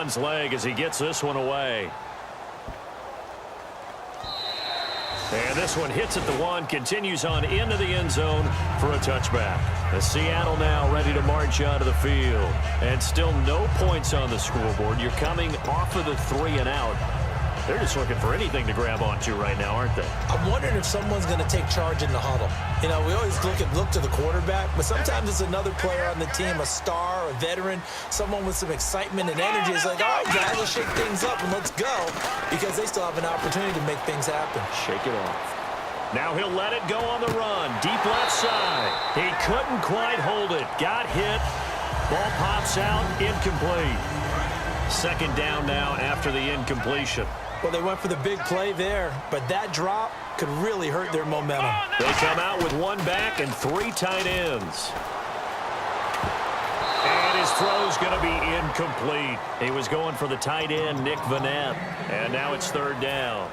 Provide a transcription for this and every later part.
Youngnunnz leg as he gets this one away. And this one hits at the one, continues on into the end zone for a touchback. The Seattle now ready to march out of the field. And still no points on the scoreboard. You're coming off of the 3 and out. They're just looking for anything to grab onto right now, aren't they? I'm wondering if someone's going to take charge in the huddle. You know, we always look to the quarterback, but sometimes it's another player on the team, a star, a veteran, someone with some excitement and energy. It's like, all right, guys, let's shake things up and let's go, because they still have an opportunity to make things happen. Shake it off. Now he'll let it go on the run. Deep left side. He couldn't quite hold it. Got hit. Ball pops out. Incomplete. Second down now after the incompletion. Well, they went for the big play there, but that drop could really hurt their momentum. They come out with 1 back and 3 tight ends. And his throw's going to be incomplete. He was going for the tight end, Nick Vanette. And now it's 3rd down.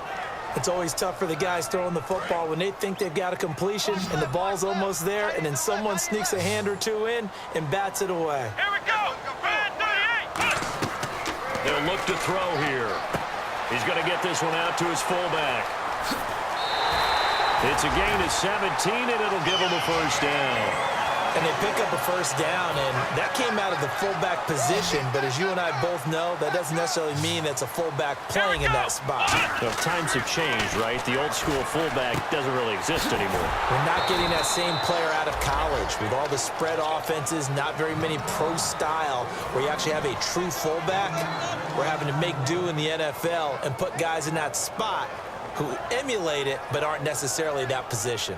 It's always tough for the guys throwing the football when they think they've got a completion and the ball's almost there, and then someone sneaks a hand or two in and bats it away. Here we go. They'll look to throw here. He's going to get this one out to his fullback. It's a gain of 17, and it'll give him a first down. And they pick up a first down, and that came out of the fullback position. But as you and I both know, that doesn't necessarily mean that's a fullback playing in that spot. Well, times have changed, right? The old-school fullback doesn't really exist anymore. We're not getting that same player out of college. With all the spread offenses, not very many pro style, where you actually have a true fullback. We're having to make do in the NFL and put guys in that spot who emulate it but aren't necessarily that position.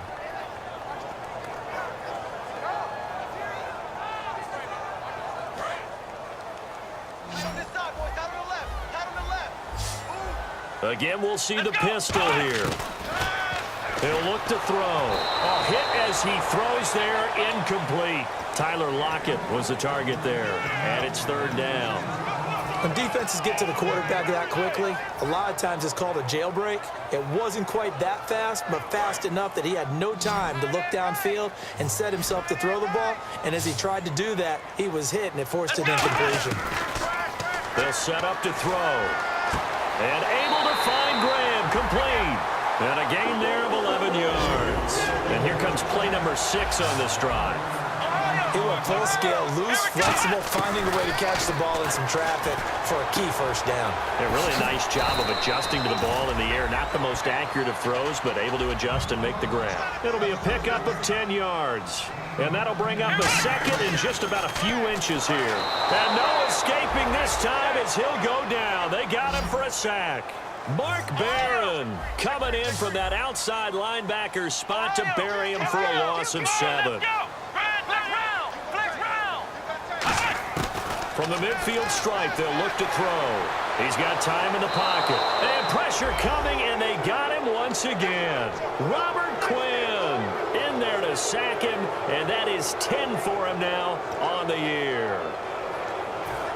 Again, we'll see the pistol here. He'll look to throw. Oh, hit as he throws there, incomplete. Tyler Lockett was the target there, and it's 3rd down. When defenses get to the quarterback that quickly, a lot of times it's called a jailbreak. It wasn't quite that fast, but fast enough that he had no time to look downfield and set himself to throw the ball. And as he tried to do that, he was hit, and it forced an incompletion. They'll set up to throw. And able to find Graham, complete. And a gain there of 11 yards. And here comes play number 6 on this drive. He went full scale, loose, flexible, finding a way to catch the ball in some traffic for a key first down. A really nice job of adjusting to the ball in the air. Not the most accurate of throws, but able to adjust and make the grab. It'll be a pickup of 10 yards. And that'll bring up a second in just about a few inches here. And no escaping this time as he'll go down. They got him for a sack. Mark Barron coming in from that outside linebacker spot to bury him for a loss of 7. From the midfield stripe, they'll look to throw. He's got time in the pocket. And pressure coming, and they got him once again. Robert Quinn in there to sack him, and that is 10 for him now on the year.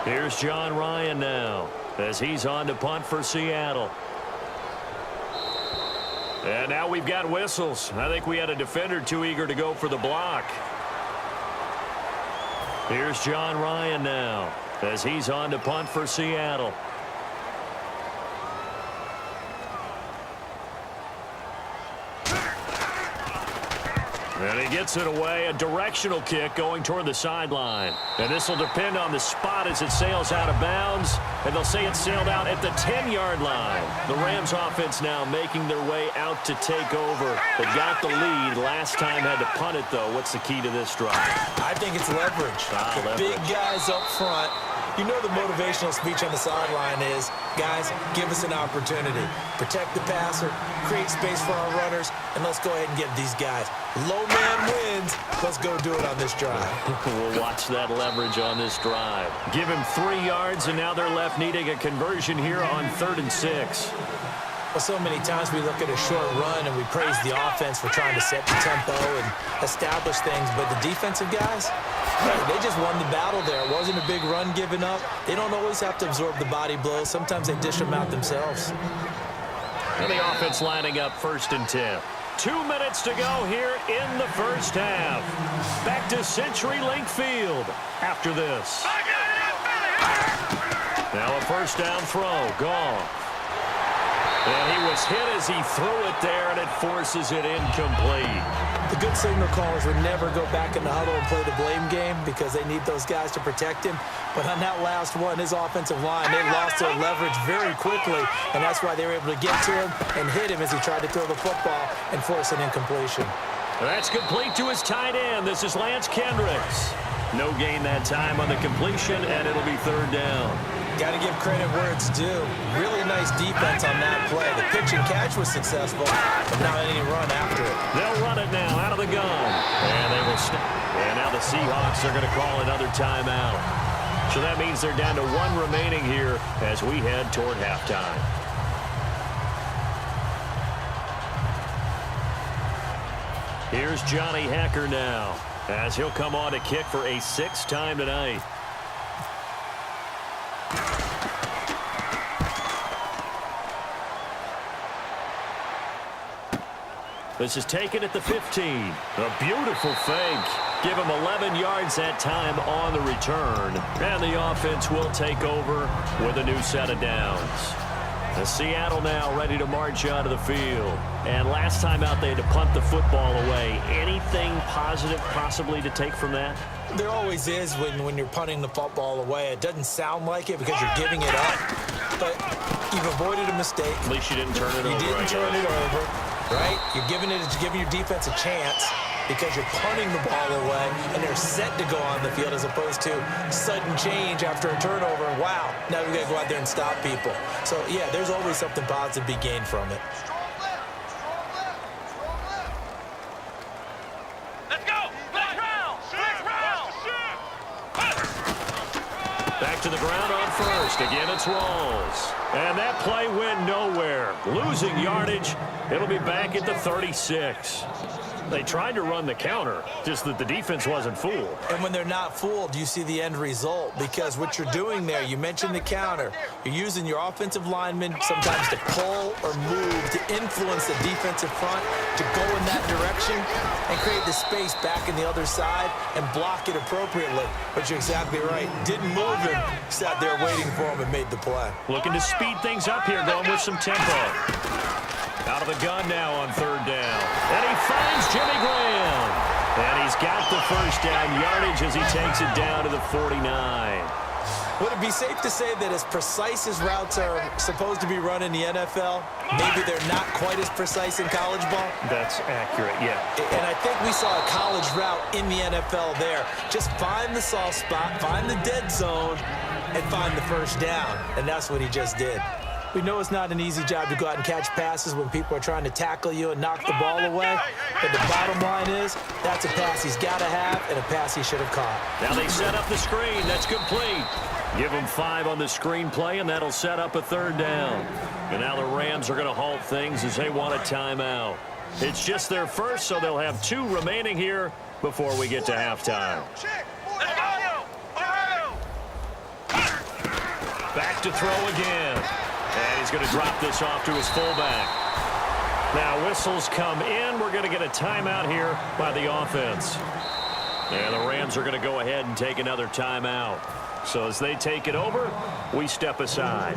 Here's John Ryan now as he's on to punt for Seattle. And now we've got whistles. I think we had a defender too eager to go for the block. Here's John Ryan now as he's on to punt for Seattle. And he gets it away, a directional kick going toward the sideline. And this will depend on the spot as it sails out of bounds. And they'll say it sailed out at the 10-yard line. The Rams offense now making their way out to take over. They got the lead. Last time had to punt it, though. What's the key to this drive? I think it's leverage. The big guys up front. You know the motivational speech on the sideline is, guys, give us an opportunity. Protect the passer, create space for our runners, and let's go ahead and get these guys. Low man wins. Let's go do it on this drive. We'll watch that leverage on this drive. Give him 3 yards, and now they're left needing a conversion here on 3rd and 6. Well, so many times we look at a short run and we praise the offense for trying to set the tempo and establish things, but the defensive guys, they just won the battle there. It wasn't a big run given up. They don't always have to absorb the body blows. Sometimes they dish them out themselves. And the offense lining up 1st and 10. 2 minutes to go here in the first half. Back to CenturyLink Field after this. Now a first down throw. Gone. And he was hit as he threw it there, and it forces it incomplete. The good signal callers would never go back in the huddle and play the blame game because they need those guys to protect him. But on that last one, his offensive line, they lost their leverage very quickly, and that's why they were able to get to him and hit him as he tried to throw the football and force an incompletion. That's complete to his tight end. This is Lance Kendricks. No gain that time on the completion, and it'll be third down. Got to give credit where it's due. Really nice defense on that play. The pitch and catch was successful, but not any run after it. They'll run it now out of the gun. And they will stop. And now the Seahawks are going to call another timeout. So that means they're down to one remaining here as we head toward halftime. Here's Johnny Hacker now as he'll come on to kick for a sixth time tonight. This is taken at the 15. A beautiful fake. Give him 11 yards that time on the return. And the offense will take over with a new set of downs. And Seattle now ready to march out of the field. And last time out they had to punt the football away. Anything positive possibly to take from that? There always is when you're punting the football away. It doesn't sound like it because you're giving it up. But you've avoided a mistake. At least you didn't turn it over. You didn't turn it over, right? You're giving your defense a chance because you're punting the ball away and they're set to go on the field as opposed to sudden change after a turnover. Wow, now we got to go out there and stop people. So, yeah, there's always something positive to be gained from it. Let's go! Fifth round! Back to the ground on first. Again, it's Rawls. And that play went nowhere. Losing yardage. It'll be back at the 36. They tried to run the counter, just that the defense wasn't fooled. And when they're not fooled, you see the end result because what you're doing there, you mentioned the counter. You're using your offensive linemen sometimes to pull or move to influence the defensive front to go in that direction and create the space back in the other side and block it appropriately. But you're exactly right. Didn't move him, sat there waiting for him and made the play. Looking to speed things up here, going with some tempo. Out of the gun now on third down. And he finds Jimmy Graham. And he's got the first down yardage as he takes it down to the 49. Would it be safe to say that as precise as routes are supposed to be run in the NFL, maybe they're not quite as precise in college ball? That's accurate, yeah. And I think we saw a college route in the NFL there. Just find the soft spot, find the dead zone, and find the first down. And that's what he just did. We know it's not an easy job to go out and catch passes when people are trying to tackle you and knock the ball away. But the bottom line is, that's a pass he's got to have and a pass he should have caught. Now they set up the screen. That's complete. Give them 5 on the screen play, and that'll set up a third down. And now the Rams are going to halt things as they want a timeout. It's just their first, so they'll have 2 remaining here before we get to halftime. Back to throw again. And he's going to drop this off to his fullback. Now whistles come in. We're going to get a timeout here by the offense. And the Rams are going to go ahead and take another timeout. So as they take it over, we step aside.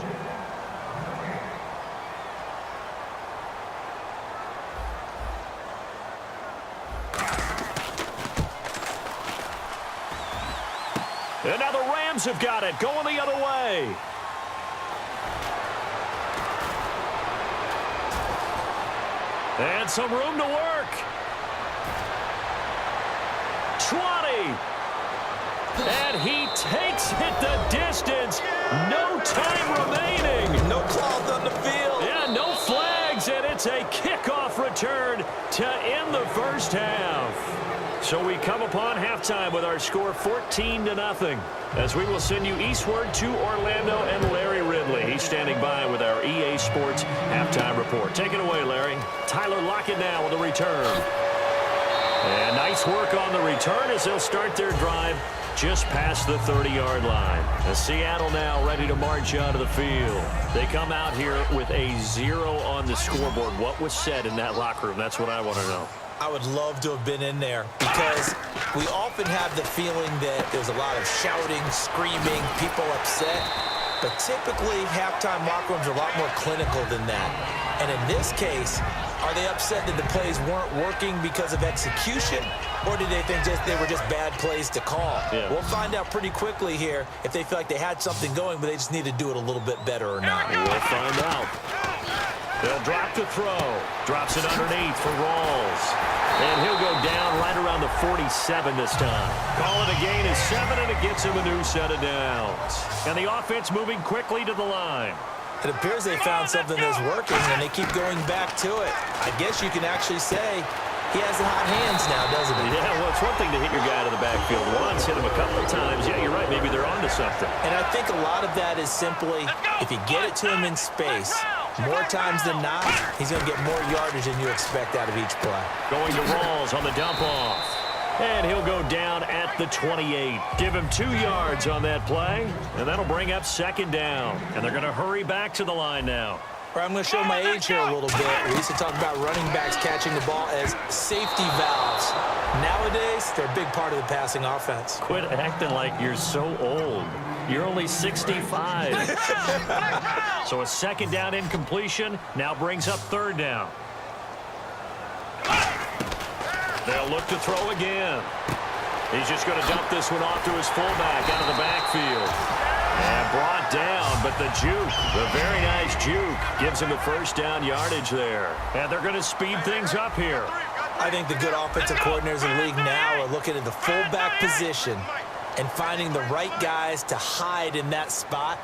And now the Rams have got it, going the other way. And some room to work. 20. And he takes it the distance. No time remaining. No cloth on the field. Yeah, no flags, and it's a kickoff return to end the first half. So we come upon halftime with our score 14-0 as we will send you eastward to Orlando and Larry Ridley. He's standing by with our EA Sports halftime report. Take it away, Larry. Tyler Lockett now with the return. And nice work on the return as they'll start their drive just past the 30-yard line. As Seattle now ready to march out of the field. They come out here with a 0 on the scoreboard. What was said in that locker room? That's what I want to know. I would love to have been in there because we often have the feeling that there's a lot of shouting, screaming, people upset. but typically halftime locker rooms are a lot more clinical than that. And in this case, are they upset that the plays weren't working because of execution, or did they think they were just bad plays to call? Yeah. We'll find out pretty quickly here if they feel like they had something going, but they just need to do it a little bit better or not. We'll find out. They'll drop the throw. Drops it underneath for Rawls. And he'll go down right around the 47 this time. Call it a gain of 7, and it gets him a new set of downs. And the offense moving quickly to the line. It appears they found something that's working, and they keep going back to it. I guess you can actually say he has the hot hands now, doesn't he? Yeah, well, it's one thing to hit your guy out of the backfield once, hit him a couple of times. Yeah, you're right. Maybe they're onto something. And I think a lot of that is simply if you get it to him in space, more times than not, he's going to get more yardage than you expect out of each play. Going to Rawls on the dump-off. And he'll go down at the 28. Give him 2 yards on that play, and that'll bring up 2nd down. And they're going to hurry back to the line now. I'm going to show my age here a little bit. We used to talk about running backs catching the ball as safety valves. Nowadays, they're a big part of the passing offense. Quit acting like you're so old. You're only 65. So a 2nd down incompletion now brings up 3rd down. They'll look to throw again. He's just going to dump this one off to his fullback out of the backfield. And brought down, but the juke, the very nice juke, gives him the 1st down yardage there. And they're going to speed things up here. I think the good offensive coordinators in the league now are looking at the fullback position and finding the right guys to hide in that spot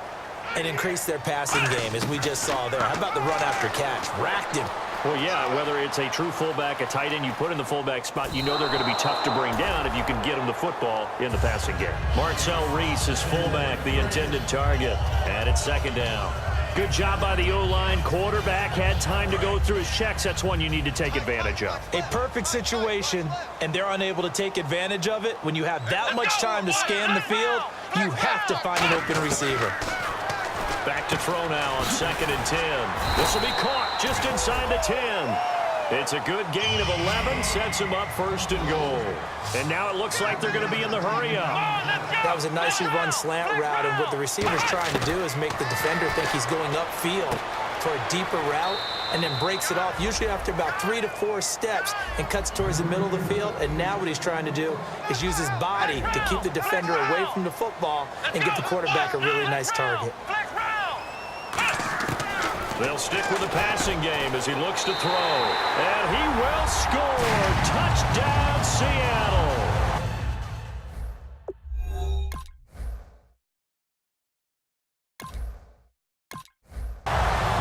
and increase their passing game, as we just saw there. How about the run after catch? Racked him. Well, yeah, whether it's a true fullback, a tight end, you put in the fullback spot, you know they're going to be tough to bring down if you can get them the football in the passing game. Marcel Reese is fullback, the intended target, and it's 2nd down. Good job by the O-line. Quarterback had time to go through his checks. That's one you need to take advantage of. A perfect situation, and they're unable to take advantage of it. When you have that much time to scan the field, you have to find an open receiver. Back to throw now on 2nd and 10. This will be caught just inside the 10. It's a good gain of 11, sets him up 1st and goal. And now it looks like they're going to be in the hurry-up. That was a nicely run slant route, and what the receiver's trying to do is make the defender think he's going upfield for a deeper route, and then breaks it off, usually after about 3 to 4 steps, and cuts towards the middle of the field. And now what he's trying to do is use his body to keep the defender away from the football and give the quarterback a really nice target. They'll stick with the passing game as he looks to throw. And he will score. Touchdown, Seattle.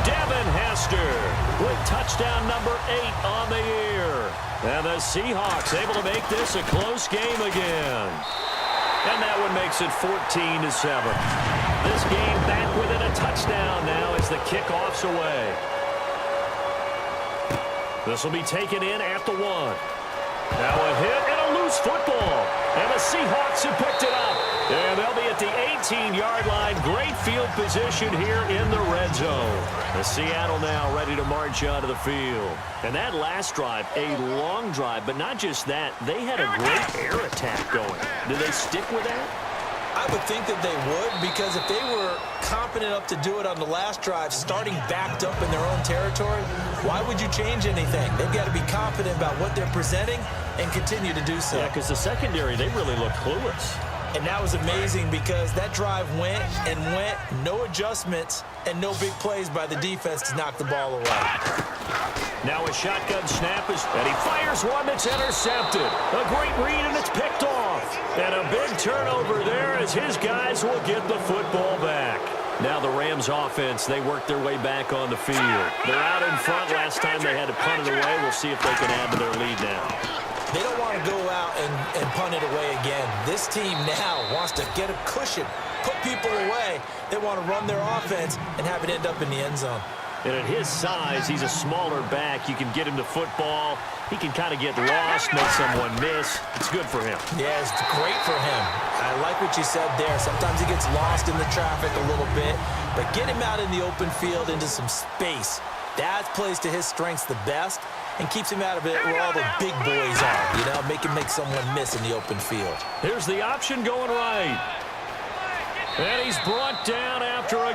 Devin Hester with touchdown number 8 on the year. And the Seahawks able to make this a close game again. And that one makes it 14-7. This game back within a touchdown now as the kickoff's away. This will be taken in at the 1. Now a hit and a loose football. And the Seahawks have picked it up. And they'll be at the 18-yard line. Great field position here in the red zone. The Seattle now ready to march onto the field. And that last drive, a long drive, but not just that. They had a great air attack going. Did they stick with that? I would think that they would, because if they were confident enough to do it on the last drive, starting backed up in their own territory, why would you change anything? They've got to be confident about what they're presenting and continue to do so. Yeah, because the secondary, they really looked clueless. And that was amazing because that drive went and went, no adjustments, and no big plays by the defense to knock the ball away. Now a shotgun snap and he fires one that's intercepted. A great read, and it's picked off. And a big turnover there as his guys will get the football back. Now the Rams offense, they work their way back on the field. They're out in front. Last time they had to punt it away. We'll see if they can add to their lead now. They don't want to go out and punt it away again. This team now wants to get a cushion, put people away. They want to run their offense and have it end up in the end zone. And at his size, he's a smaller back. You can get him to football. He can kind of get lost, make someone miss. It's good for him. Yeah, it's great for him. I like what you said there. Sometimes he gets lost in the traffic a little bit, but get him out in the open field into some space. That plays to his strengths the best and keeps him out of it where all the big boys are, you know, make someone miss in the open field. Here's the option going right. And he's brought down after a